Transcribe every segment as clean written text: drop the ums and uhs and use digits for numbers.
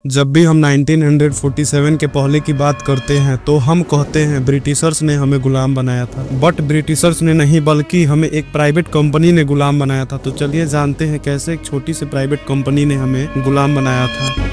जब भी हम 1947 के पहले की बात करते हैं तो हम कहते हैं ब्रिटिशर्स ने हमें गुलाम बनाया था। बट ब्रिटिशर्स ने नहीं बल्कि हमें एक प्राइवेट कंपनी ने गुलाम बनाया था। तो चलिए जानते हैं कैसे एक छोटी सी प्राइवेट कंपनी ने हमें गुलाम बनाया था।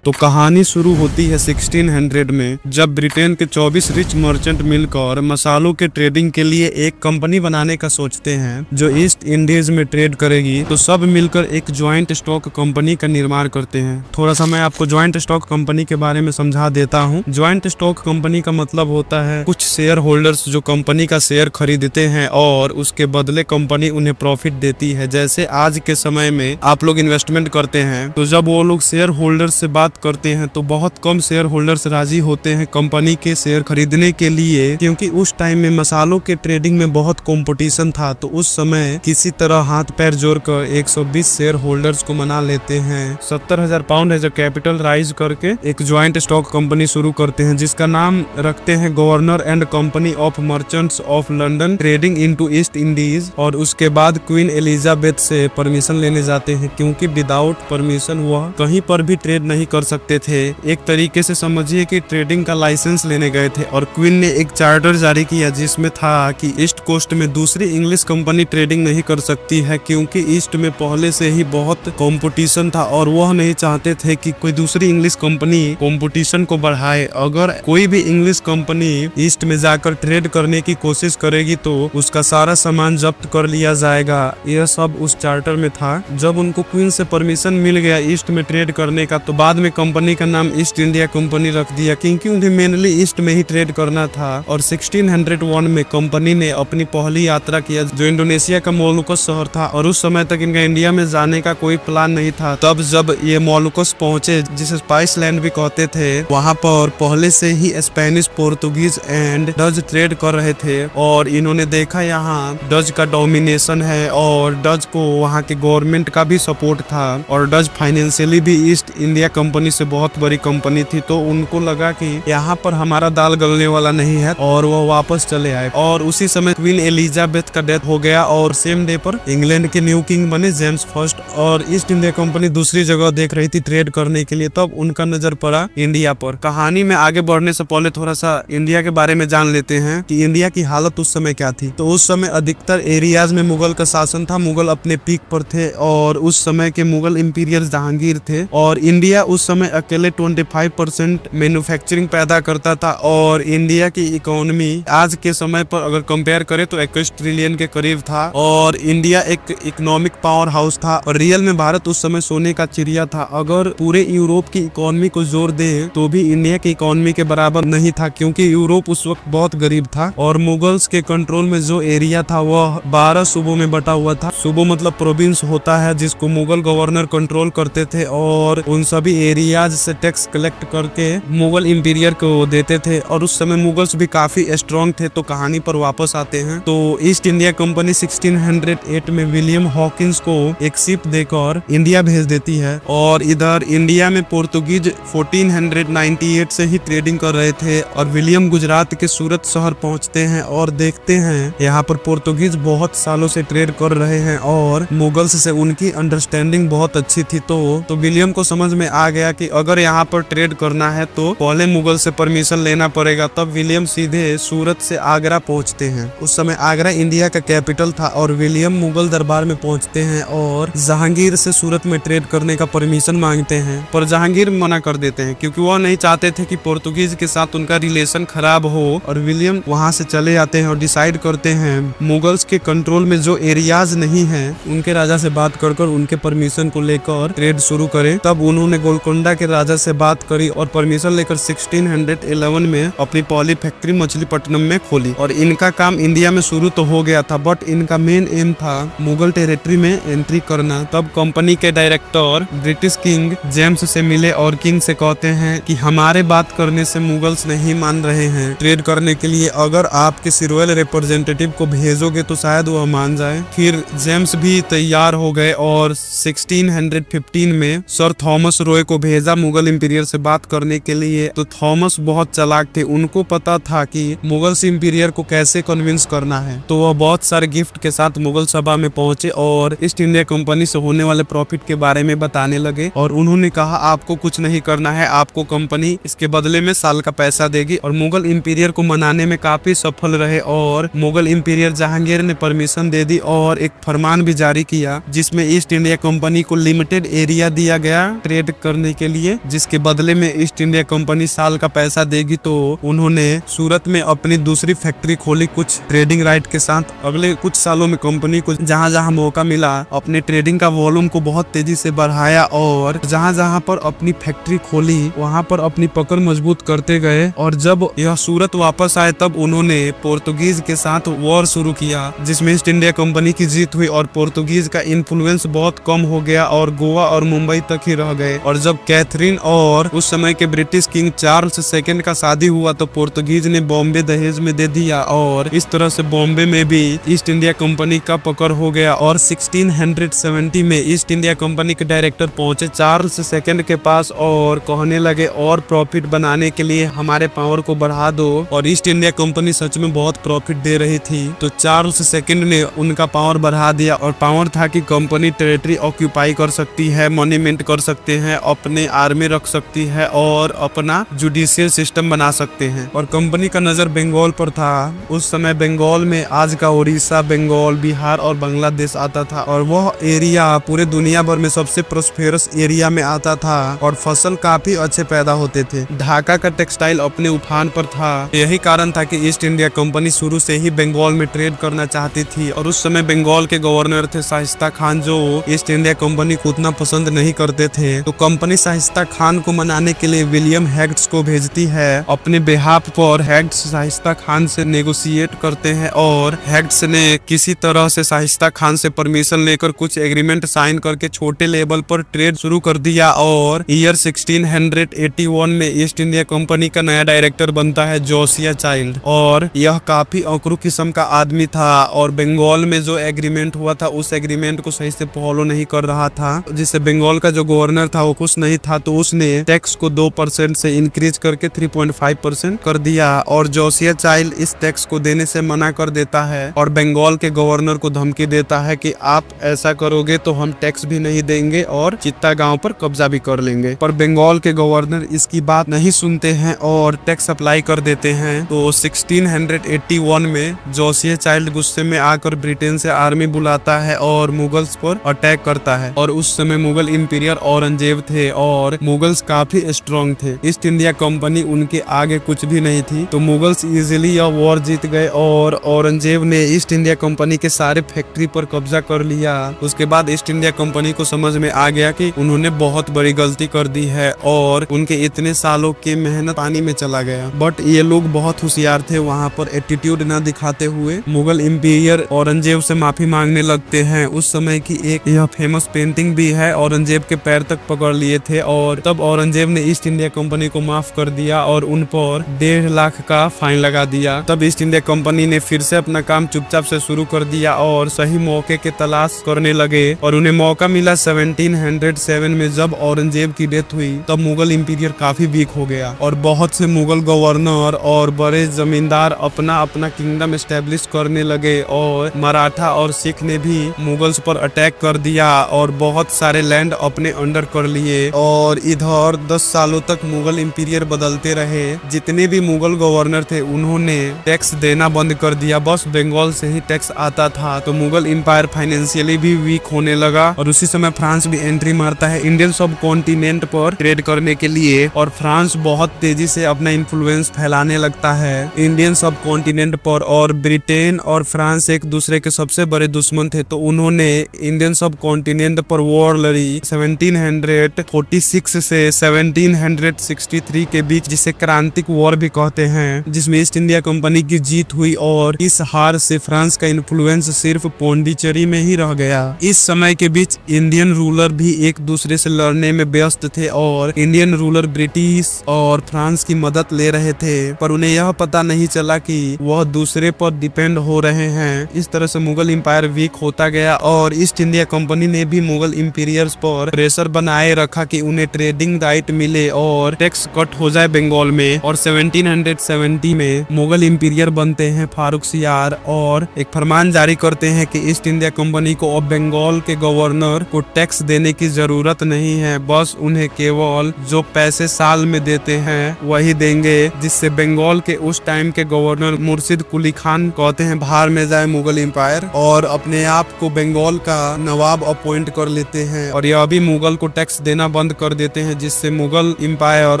तो कहानी शुरू होती है 1600 में, जब ब्रिटेन के 24 रिच मर्चेंट मिलकर मसालों के ट्रेडिंग के लिए एक कंपनी बनाने का सोचते हैं जो ईस्ट इंडीज में ट्रेड करेगी। तो सब मिलकर एक ज्वाइंट स्टॉक कंपनी का निर्माण करते हैं। थोड़ा सा मैं आपको ज्वाइंट स्टॉक कंपनी के बारे में समझा देता हूँ। ज्वाइंट स्टॉक कंपनी का मतलब होता है कुछ शेयर होल्डर्स जो कंपनी का शेयर खरीदते हैं और उसके बदले कंपनी उन्हें प्रॉफिट देती है। जैसे आज के समय में आप लोग इन्वेस्टमेंट करते हैं तो जब वो लोग शेयर होल्डर्स से बात करते हैं तो बहुत कम शेयर होल्डर्स राजी होते हैं कंपनी के शेयर खरीदने के लिए, क्योंकि उस टाइम में मसालों के ट्रेडिंग में बहुत कंपटीशन था। तो उस समय किसी तरह हाथ पैर जोड़कर 120 शेयर होल्डर्स को मना लेते हैं। 70,000 पाउंड एज कैपिटल राइज करके एक ज्वाइंट स्टॉक कंपनी शुरू करते हैं जिसका नाम रखते हैं governor and company of merchants of London trading into east Indies. और उसके बाद क्वीन एलिजाबेथ से परमिशन लेने जाते हैं, क्योंकि विदाउट परमिशन वह कहीं पर भी ट्रेड नहीं कर सकते थे। एक तरीके से समझिए कि ट्रेडिंग का लाइसेंस लेने गए थे। और क्वीन ने एक चार्टर जारी किया जिसमें था कि ईस्ट कोस्ट में दूसरी इंग्लिश कंपनी ट्रेडिंग नहीं कर सकती है, क्योंकि ईस्ट में पहले से ही बहुत कंपटीशन था और वह नहीं चाहते थे कि कोई दूसरी इंग्लिश कंपनी कंपटीशन को बढ़ाए। अगर कोई भी इंग्लिश कंपनी ईस्ट में जाकर ट्रेड करने की कोशिश करेगी तो उसका सारा सामान जब्त कर लिया जाएगा। यह सब उस चार्टर में था। जब उनको क्वीन से परमिशन मिल गया ईस्ट में ट्रेड करने का, तो बाद में कंपनी का नाम ईस्ट इंडिया कंपनी रख दिया, क्योंकि उन्हें मेनली ईस्ट में ही ट्रेड करना था। और 1601 में कंपनी ने अपनी पहली यात्रा किया जो इंडोनेशिया का मोलुकस शहर था। और उस समय तक इनका इंडिया में जाने का कोई प्लान नहीं था। तब जब ये मोलुकस पहुंचे, जिसे स्पाइस लैंड भी कहते थे, वहां पर पहले से ही Spanish, Portuguese and Dutch trade कर रहे थे। और इन्होंने देखा यहाँ डच का डोमिनेशन है और डच को वहाँ के गवर्नमेंट का भी सपोर्ट था और डच फाइनेंशियली भी ईस्ट इंडिया कंपनी से बहुत बड़ी कंपनी थी। तो उनको लगा कि यहाँ पर हमारा दाल गलने वाला नहीं है और वो वापस चले आए। और उसी समय क्वीन एलिजाबेथ का डेथ हो गया और सेम डे पर इंग्लैंड के न्यू किंग बने जेम्स फर्स्ट। और ईस्ट इंडिया कंपनी दूसरी जगह देख रही थी ट्रेड करने के लिए, तब उनका नजर पड़ा इंडिया पर। कहानी में आगे बढ़ने से पहले थोड़ा सा इंडिया के बारे में जान लेते हैं कि इंडिया की हालत उस समय क्या थी। तो उस समय अधिकतर एरियाज में मुगल का शासन था। मुगल अपने पीक पर थे और उस समय के मुगल इंपीरियर जहांगीर थे। और इंडिया उस समय अकेले 25% मैन्युफैक्चरिंग पैदा करता था। और इंडिया की इकोनॉमी आज के समय पर अगर कंपेयर करें तो 21 ट्रिलियन के करीब था। और इंडिया एक इकोनॉमिक पावर हाउस था और रियल में भारत उस समय सोने का चिड़िया था। अगर पूरे यूरोप की इकोनॉमी को जोर दे तो भी इंडिया की इकोनॉमी के बराबर नहीं था, क्योंकि यूरोप उस वक्त बहुत गरीब था। और मुगल्स के कंट्रोल में जो एरिया था वह 12 सूबों में बटा हुआ था। सूबों मतलब प्रोविंस होता है, जिसको मुगल गवर्नर कंट्रोल करते थे और उन सभी एरियाज से टैक्स कलेक्ट करके मुगल इंपीरियर को देते थे। और उस समय मुगल्स भी काफी स्ट्रॉन्ग थे। तो कहानी पर वापस आते हैं। तो ईस्ट इंडिया कंपनी 1608 में विलियम हॉकिंस को एक शिप देकर इंडिया भेज देती है। और इधर इंडिया में पोर्तुगीज 1498 से ही ट्रेडिंग कर रहे थे। और विलियम गुजरात के सूरत शहर पहुंचते हैं और देखते हैं यहाँ पर पोर्तुगीज बहुत सालों से ट्रेड कर रहे हैं और मुगल्स से उनकी अंडरस्टैंडिंग बहुत अच्छी थी। तो विलियम को समझ में आ गया कि अगर यहाँ पर ट्रेड करना है तो पहले मुगल से परमिशन लेना पड़ेगा। तब विलियम सीधे सूरत से आगरा पहुंचते हैं। उस समय आगरा इंडिया का कैपिटल था और विलियम मुगल दरबार में पहुंचते हैं और जहांगीर से सूरत में ट्रेड करने का परमिशन मांगते हैं। पर जहांगीर मना कर देते हैं, क्योंकि वो नहीं चाहते थे कि पोर्तुगीज के साथ उनका रिलेशन खराब हो। और विलियम वहां से चले जाते हैं और डिसाइड करते हैं मुगल्स के कंट्रोल में जो एरियाज नहीं है उनके राजा से बात कर उनके परमिशन को लेकर ट्रेड शुरू करें। तब उन्होंने गोलकोंडा के राजा से बात करी और परमिशन लेकर 1611 में अपनी पहली फैक्ट्री मछलीपट्टनम में खोली। और इनका काम इंडिया में शुरू तो हो गया था, बट इनका मेन एम था मुगल टेरिटरी में एंट्री करना। तब कंपनी के डायरेक्टर ब्रिटिश किंग जेम्स से मिले और किंग से कहते हैं कि हमारे बात करने से मुगल्स नहीं मान रहे हैं ट्रेड करने के लिए। अगर आप किसी रॉयल रिप्रेजेंटेटिव को भेजोगे तो शायद वह मान जाए। फिर जेम्स भी तैयार हो गए और 1615 में सर थॉमस रॉय को भेजा मुगल इंपीरियर से बात करने के लिए। तो थॉमस बहुत चालाक थे, उनको पता था कि मुगल्स इंपीरियर को कैसे कन्विंस करना है। तो वह बहुत सारे गिफ्ट के साथ मुगल सभा में पहुंचे और ईस्ट इंडिया कंपनी से होने वाले प्रॉफिट के बारे में बताने लगे। और उन्होंने कहा आपको कुछ नहीं करना है, आपको कंपनी इसके बदले में साल का पैसा देगी। और मुगल इंपीरियर को मनाने में काफी सफल रहे और मुगल इंपीरियर जहांगीर ने परमिशन दे दी और एक फरमान भी जारी किया जिसमें ईस्ट इंडिया कंपनी को लिमिटेड एरिया दिया गया ट्रेड करने के लिए, जिसके बदले में ईस्ट इंडिया कंपनी साल का पैसा देगी। तो उन्होंने सूरत में अपनी दूसरी फैक्ट्री खोली कुछ ट्रेडिंग राइट के साथ। अगले कुछ सालों में कंपनी को जहां जहां मौका मिला अपने ट्रेडिंग का वॉल्यूम को बहुत तेजी से बढ़ाया और जहां जहां पर अपनी फैक्ट्री खोली वहां पर अपनी पकड़ मजबूत करते गए। और जब यह सूरत वापस आए तब उन्होंने पोर्तुगीज के साथ वॉर शुरू किया जिसमें ईस्ट इंडिया कंपनी की जीत हुई और पोर्तुगीज का इन्फ्लुएंस बहुत कम हो गया और गोवा और मुंबई तक ही रह गए। और जब कैथरीन और उस समय के ब्रिटिश किंग चार्ल्स सेकंड का शादी हुआ तो पोर्तुगीज ने बॉम्बे दहेज में दे दिया और इस तरह से बॉम्बे में भी ईस्ट इंडिया कंपनी का पकड़ हो गया। और 1670 में ईस्ट इंडिया कंपनी के डायरेक्टर पहुंचे चार्ल्स सेकंड के पास और कहने लगे और प्रॉफिट बनाने के लिए हमारे पावर को बढ़ा दो। और ईस्ट इंडिया कंपनी सच में बहुत प्रॉफिट दे रही थी तो चार्ल्स सेकंड ने उनका पावर बढ़ा दिया। और पावर था कि कंपनी टेरिटरी ऑक्यूपाई कर सकती है, मॉन्यूमेंट कर सकते हैं, अपने आर्मी रख सकती है और अपना जुडिशियल सिस्टम बना सकते हैं। और कंपनी का नजर बंगाल पर था। उस समय बंगाल में आज का उड़ीसा, बंगाल, बिहार और बांग्लादेश आता था और वह एरिया पूरे दुनिया भर में सबसे प्रोस्पेरस एरिया में आता था और फसल काफी अच्छे पैदा होते थे। ढाका का टेक्सटाइल अपने उफान पर था। यही कारण था कि ईस्ट इंडिया कंपनी शुरू से ही बंगाल में ट्रेड करना चाहती थी। और उस समय बंगाल के गवर्नर थे शाइस्ता खान जो ईस्ट इंडिया कंपनी को उतना पसंद नहीं करते थे। तो कंपनी शाइस्ता खान को मनाने के लिए विलियम हेग्ड्स को भेजती है अपने बेहाफ पर। हेग्ड्स शाइस्ता खान से नेगोशिएट करते हैं और हेग्ड्स ने किसी तरह से शाइस्ता खान से परमिशन लेकर कुछ एग्रीमेंट साइन करके छोटे लेवल पर ट्रेड शुरू कर दिया। और ईयर 1681 में ईस्ट इंडिया कंपनी का नया डायरेक्टर बनता है जोसिया चाइल्ड और यह काफी अकड़ू किस्म का आदमी था और बंगाल में जो एग्रीमेंट हुआ था उस एग्रीमेंट को सही से फॉलो नहीं कर रहा था, जिससे बंगाल का जो गवर्नर था वो खुश नहीं था। तो उसने टैक्स को 2% से इंक्रीज करके 3.5% कर दिया और जोसिया चाइल्ड इस टैक्स को देने से मना कर देता है और बंगाल के गवर्नर को धमकी देता है कि आप ऐसा करोगे तो हम टैक्स भी नहीं देंगे और चित्ता गांव पर कब्जा भी कर लेंगे। पर बंगाल के गवर्नर इसकी बात नहीं सुनते हैं और टैक्स अप्लाई कर देते हैं। तो 1681 में जोसिया चाइल्ड गुस्से में आकर ब्रिटेन से आर्मी बुलाता है और मुगल्स पर अटैक करता है। और उस समय मुगल इंपीरियर औरंगजेब थे और मुगल्स काफी स्ट्रॉन्ग थे। ईस्ट इंडिया कंपनी उनके आगे कुछ भी नहीं थी। तो मुगल्स इजीली यह वॉर जीत गए और औरंगजेब ने ईस्ट इंडिया कंपनी के सारे फैक्ट्री पर कब्जा कर लिया। उसके बाद ईस्ट इंडिया कंपनी को समझ में आ गया कि उन्होंने बहुत बड़ी गलती कर दी है और उनके इतने सालों की मेहनत पानी में चला गया। बट ये लोग बहुत होशियार थे, वहाँ पर एटीट्यूड न दिखाते हुए मुगल इंपीरियर औरंगजेब से माफी मांगने लगते हैं। उस समय की एक यह फेमस पेंटिंग भी है, औरंगजेब के पैर तक पकड़ लिए थे और तब औरंगजेब ने ईस्ट इंडिया कंपनी को माफ कर दिया और उन पर 1.5 लाख का फाइन लगा दिया। तब ईस्ट इंडिया कंपनी ने फिर से अपना काम चुपचाप से शुरू कर दिया और सही मौके की तलाश करने लगे और उन्हें मौका मिला 1707 में जब औरंगजेब की डेथ हुई। तब मुगल इंपीरियर काफी वीक हो गया और बहुत से मुगल गवर्नर और बड़े जमींदार अपना अपना किंगडम एस्टेब्लिश करने लगे और मराठा और सिख ने भी मुगल्स पर अटैक कर दिया और बहुत सारे लैंड अपने अंडर कर लिए। और इधर 10 सालों तक मुगल इंपीरियर बदलते रहे। जितने भी मुगल गवर्नर थे उन्होंने टैक्स देना बंद कर दिया, बस बंगाल से ही टैक्स आता था। तो मुगल एम्पायर फाइनेंशियली भी वीक होने लगा और उसी समय फ्रांस भी एंट्री मारता है इंडियन सब कॉन्टिनेंट पर ट्रेड करने के लिए और फ्रांस बहुत तेजी से अपना इन्फ्लुएंस फैलाने लगता है इंडियन सब कॉन्टिनेंट पर। और ब्रिटेन और फ्रांस एक दूसरे के सबसे बड़े दुश्मन थे तो उन्होंने इंडियन सब कॉन्टिनेंट पर वॉर लड़ी 1746 से 1763 के बीच, जिसे क्रांतिक वॉर भी कहते हैं, जिसमें ईस्ट इंडिया कंपनी की जीत हुई। और इस हार से फ्रांस का इन्फ्लुएंस सिर्फ पौंडीचेरी में ही रह गया। इस समय के बीच इंडियन रूलर भी एक दूसरे से लड़ने में व्यस्त थे और इंडियन रूलर ब्रिटिश और फ्रांस की मदद ले रहे थे, पर उन्हें यह पता नहीं चला कि वह दूसरे पर डिपेंड हो रहे हैं। इस तरह से मुगल एम्पायर वीक होता गया और ईस्ट इंडिया कंपनी ने भी मुगल इंपीरियर्स पर प्रेशर बनाए रखा ताकि उन्हें ट्रेडिंग राइट मिले और टैक्स कट हो जाए बंगाल में। और 1770 में मुगल इंपीरियर बनते हैं फारूक सियार और एक फरमान जारी करते हैं कि ईस्ट इंडिया कंपनी को अब बंगाल के गवर्नर को टैक्स देने की जरूरत नहीं है, बस उन्हें केवल जो पैसे साल में देते हैं वही देंगे, जिससे बंगाल के उस टाइम के गवर्नर मुर्शिद कुली खान कहते हैं बाहर में जाए मुगल एम्पायर, और अपने आप को बंगाल का नवाब अपॉइंट कर लेते हैं। और यह भी मुगल को टैक्स देना बंद कर देते हैं, जिससे मुगल एम्पायर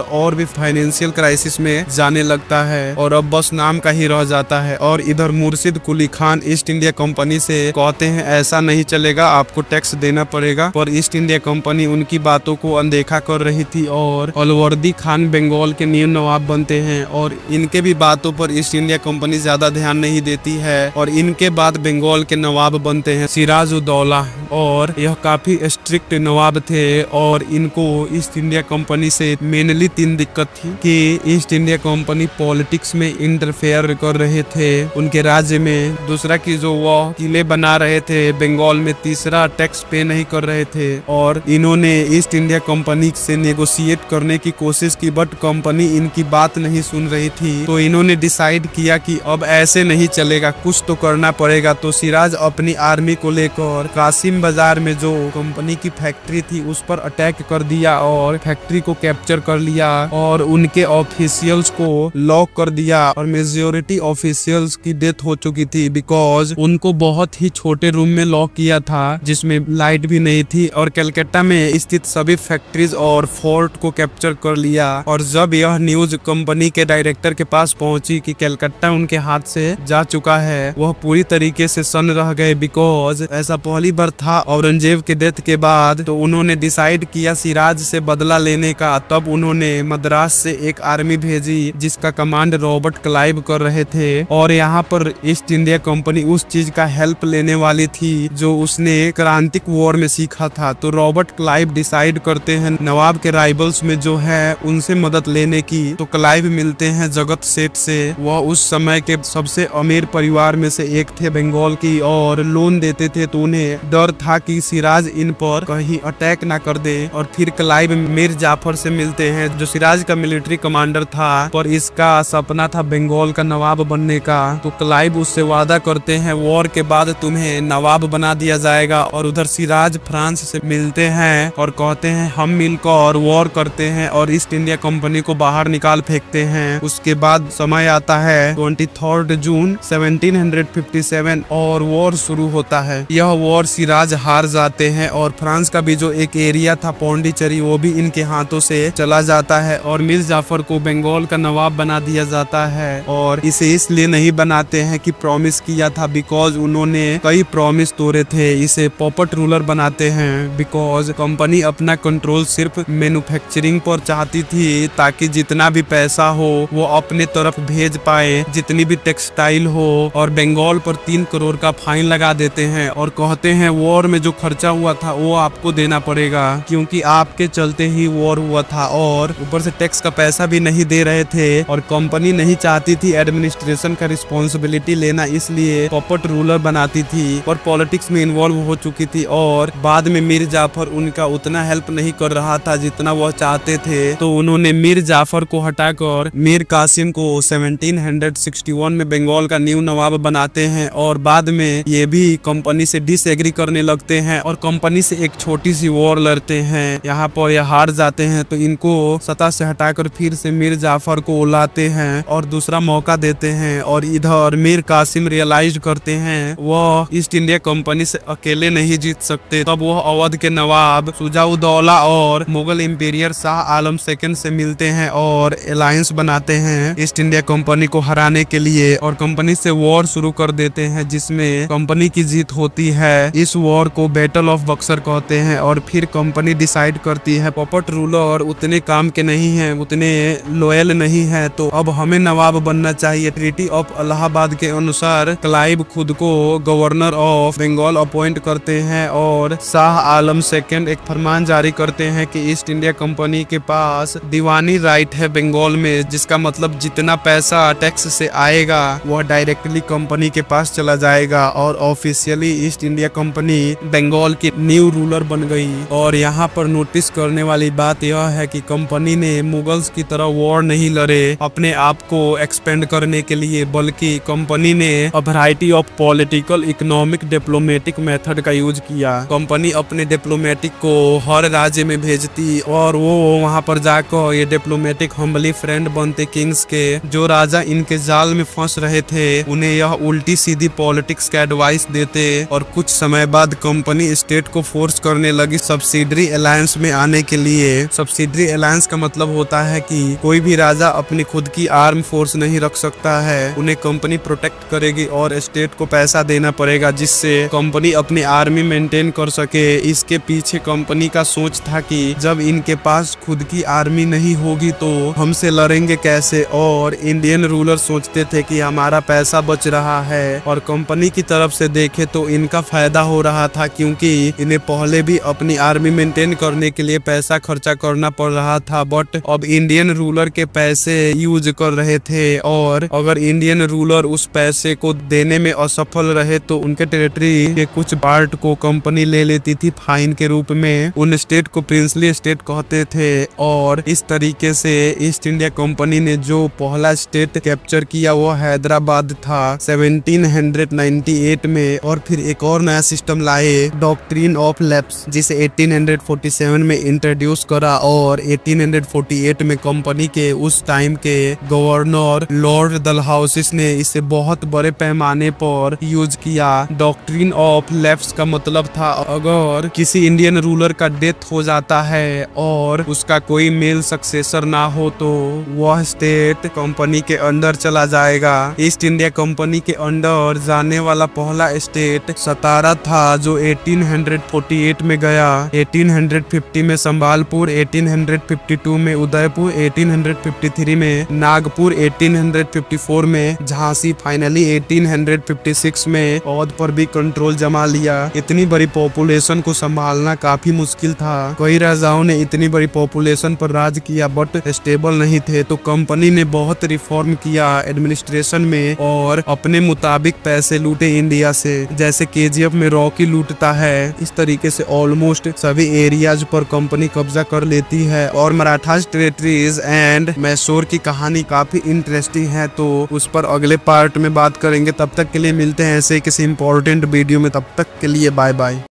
और भी फाइनेंशियल क्राइसिस में जाने लगता है और अब बस नाम का ही रह जाता है। और इधर मुर्शिद Quli Khan east India company से कहते हैं ऐसा नहीं चलेगा, आपको टैक्स देना पड़ेगा, पर ईस्ट इंडिया कंपनी उनकी बातों को अनदेखा कर रही थी और अलवर्दी खान बंगाल के न्यू नवाब बनते हैं और इनके भी बातों पर ईस्ट इंडिया कंपनी ज्यादा ध्यान नहीं देती है। और इनके बाद बंगाल के नवाब बनते हैं सिराज उद दौला, और यह काफी स्ट्रिक्ट नवाब थे और इनको ईस्ट इंडिया कंपनी से मेनली 3 दिक्कत थी कि ईस्ट इंडिया कंपनी पॉलिटिक्स में इंटरफेयर कर रहे थे उनके राज्य में, दूसरा कि जो वह किले बना रहे थे बंगाल में, तीसरा टैक्स पे नहीं कर रहे थे। और इन्होंने ईस्ट इंडिया कंपनी से नेगोशिएट करने की कोशिश की, बट कंपनी इनकी बात नहीं सुन रही थी। तो इन्होंने डिसाइड किया कि अब ऐसे नहीं चलेगा, कुछ तो करना पड़ेगा। तो सिराज अपनी आर्मी को लेकर कासिम बाजार में जो कंपनी की फैक्ट्री थी उस पर अटैक कर दिया और फैक्ट्री को कैप्चर कर लिया और उनके ऑफिशियल्स को लॉक कर दिया। और मेजॉरिटी ऑफिशियल्स की डेथ हो चुकी थी बिकॉज उनको बहुत ही छोटे रूम में लॉक किया था जिसमें लाइट भी नहीं थी। और कलकत्ता में स्थित सभी फैक्ट्रीज और फोर्ट को कैप्चर कर लिया। और जब यह न्यूज कंपनी के डायरेक्टर के पास पहुंची कि कलकत्ता उनके हाथ से जा चुका है, वह पूरी तरीके से सन्न रह गए बिकॉज ऐसा पहली बार था औरंगजेब के डेथ के बाद। तो उन्होंने डिसाइड किया सिराज से बदला लेने का। तब उन्होंने मद्रास से एक आर्मी भेजी जिसका कमांड रॉबर्ट क्लाइव कर रहे थे और यहाँ पर ईस्ट इंडिया कंपनी उस चीज का हेल्प लेने वाली थी जो उसने क्रांतिक वॉर में सीखा था। तो रॉबर्ट क्लाइव डिसाइड करते हैं नवाब के राइवल्स में जो है उनसे मदद लेने की। तो क्लाइव मिलते हैं जगत सेठ से, वह उस समय के सबसे अमीर परिवार में से एक थे बंगाल की और लोन देते थे। तो उन्हें डर था कि सिराज इन पर कहीं अटैक ना कर दे। और फिर क्लाइव मीर जाफर से मिलते हैं जो सिराज का मिलिट्री कमांडर था पर इसका सपना था बंगाल का नवाब बनने का। तो क्लाइव उससे वादा करते हैं वॉर के बाद तुम्हें नवाब बना दिया जाएगा। और उधर सिराज फ्रांस से मिलते हैं और कहते हैं हम मिलकर वॉर करते हैं और ईस्ट इंडिया कंपनी को बाहर निकाल फेंकते हैं। उसके बाद समय आता है 23 जून 1757 और वॉर शुरू होता है। यह वॉर सिराज हार जाते हैं और फ्रांस का भी जो एक एरिया था पौंडीचेरी वो भी इनके हाथों से चला जाता है और मीर जाफर को बंगाल का नवाब बना दिया जाता है। और इसे इसलिए नहीं बनाते हैं कि प्रॉमिस किया था बिकॉज उन्होंने कई प्रॉमिस तोड़े थे। इसे पॉपट रूलर बनाते हैं बिकॉज कंपनी अपना कंट्रोल सिर्फ मैन्युफैक्चरिंग पर चाहती थी ताकि जितना भी पैसा हो वो अपने तरफ भेज पाए, जितनी भी टेक्सटाइल हो। और बंगाल पर 3 करोड़ का फाइन लगा देते हैं और कहते हैं वॉर में जो खर्चा हुआ था वो आपको देना पड़ेगा क्योंकि आपके चलते ही वॉर हुआ था। और ऊपर से टैक्स का पैसा भी नहीं दे रहे थे और कंपनी नहीं चाहती थी एडमिनिस्ट्रेशन का रिस्पॉन्सिबिलिटी लेना, इसलिए पॉपट रूलर बनाती थी और पॉलिटिक्स में इन्वॉल्व हो चुकी थी। और बाद में मीर जाफर उनका उतना हेल्प नहीं कर रहा था जितना वह चाहते थे। तो उन्होंने मीर जाफर को हटाकर मीर कासिम को 1761 में बंगाल का न्यू नवाब बनाते हैं। और बाद में ये भी कंपनी से डिसएग्री करने लगते हैं और कंपनी से एक छोटी सी वॉर लड़ते हैं। यहाँ पर यह हार जाते हैं तो इनको सत्ता से हटाकर फिर से मीर जाफर को लाते हैं और दूसरा मौका देते हैं। और इधर मीर कासिम रियलाइज करते हैं वह ईस्ट इंडिया कंपनी से अकेले नहीं जीत सकते। तब वह अवध के नवाब शुजा-उद-दौला और मुगल इंपीरियर शाह आलम सेकंड से मिलते हैं और अलायंस बनाते हैं ईस्ट इंडिया कंपनी को हराने के लिए और कंपनी से वॉर शुरू कर देते हैं जिसमें कंपनी की जीत होती है। इस वॉर को बैटल ऑफ बक्सर कहते हैं। और फिर कंपनी डिसाइड करती है पॉपट रूलर उतने काम के नहीं हैं, उतने लॉयल नहीं है, तो अब हमें नवाब बनना चाहिए। ट्रीटी ऑफ इलाहाबाद के अनुसार क्लाइव खुद को गवर्नर ऑफ बंगाल अपॉइंट करते हैं और शाह आलम सेकंड एक फरमान जारी करते हैं कि ईस्ट इंडिया कंपनी के पास दीवानी राइट है बंगाल में, जिसका मतलब जितना पैसा टैक्स से आएगा वह डायरेक्टली कंपनी के पास चला जाएगा। और officially East India Company Bengal की न्यू रूलर बन गई। और यहाँ पर नोटिस करने वाली बात यह है कि कंपनी ने मुगल्स की तरह वॉर नहीं लड़े अपने आप को एक्सपेंड करने के लिए, बल्कि कंपनी ने a variety of political, economic, diplomatic method का यूज किया। कंपनी अपने डिप्लोमेटिक को हर राज्य में भेजती और वो वहां पर जाकर ये डिप्लोमेटिक हम्बली फ्रेंड बनते किंग्स के। जो राजा इनके जाल में फंस रहे थे उन्हें यह उल्टी सीधी पॉलिटिक्स का एडवाइस देते और कुछ समय बाद कंपनी स्टेट को फोर्स करने लगी सब्सिडरी अलायंस में आने के लिए। सब्सिडरी अलायंस का मतलब होता है कि कोई भी राजा अपनी खुद की आर्म फोर्स नहीं रख सकता है, उन्हें कंपनी प्रोटेक्ट करेगी और स्टेट को पैसा देना पड़ेगा जिससे कंपनी अपनी आर्मी मेंटेन कर सके। इसके पीछे कंपनी का सोच था कि जब इनके पास खुद की आर्मी नहीं होगी तो हमसे लड़ेंगे कैसे, और इंडियन रूलर सोचते थे कि हमारा पैसा बच रहा है और कंपनी की तरफ से देखे तो इनका फायदा हो रहा था क्योंकि इन्हें पहले भी अपनी आर्मी मेंटेन करने के लिए पैसा खर्चा करना पड़ रहा था, बट अब इंडियन रूलर के पैसे यूज कर रहे थे और अगर इंडियन रूलर उस पैसे को देने में असफल रहे तो उनके टेरिटरी के कुछ पार्ट को कंपनी ले लेती थी फाइन के रूप में। उन स्टेट को प्रिंसली स्टेट कहते थे और इस तरीके से ईस्ट इंडिया कंपनी ने जो पहला स्टेट कैप्चर किया वो हैदराबाद था 1798 में। और फिर एक और नया सिस्टम लाए, डॉक्ट्रिन ऑफ लैप्स, जिसे 1847 में इंट्रोड्यूस करा और 1848 में कंपनी के उस टाइम के गवर्नर लॉर्ड डलहौसी ने इसे बहुत बड़े पैमाने पर यूज किया। डॉक्ट्रिन ऑफ लैप्स का मतलब था अगर किसी इंडियन रूलर का डेथ हो जाता है और उसका कोई मेल सक्सेसर ना हो तो वह स्टेट कंपनी के अंदर चला जाएगा। ईस्ट इंडिया कंपनी के अंदर जाने वाला पहला स्टेट सतारा था जो 1848 में गया, 1850 में संभालपुर, 1852 में उदयपुर, 1853 में नागपुर, 1854 में झांसी, फाइनली 1856 में अवध पर भी कंट्रोल जमा लिया। इतनी बड़ी पॉपुलेशन को संभालना काफी मुश्किल था। कई राजाओं ने इतनी बड़ी पॉपुलेशन पर राज किया बट स्टेबल नहीं थे, तो कंपनी ने बहुत रिफॉर्म किया एडमिनिस्ट्रेशन में और अपने मुताबिक पैसे लूटे इंडिया से, जैसे केजीएफ में रॉकी लूटता है। इस तरीके से ऑलमोस्ट सभी एरियाज पर कंपनी कब्जा कर लेती है। और मराठास टेरिटरीज एंड मैसूर की कहानी काफी इंटरेस्टिंग है, तो उस पर अगले पार्ट में बात करेंगे। तब तक के लिए मिलते हैं ऐसे किसी इंपॉर्टेंट वीडियो में, तब तक के लिए बाय बाय।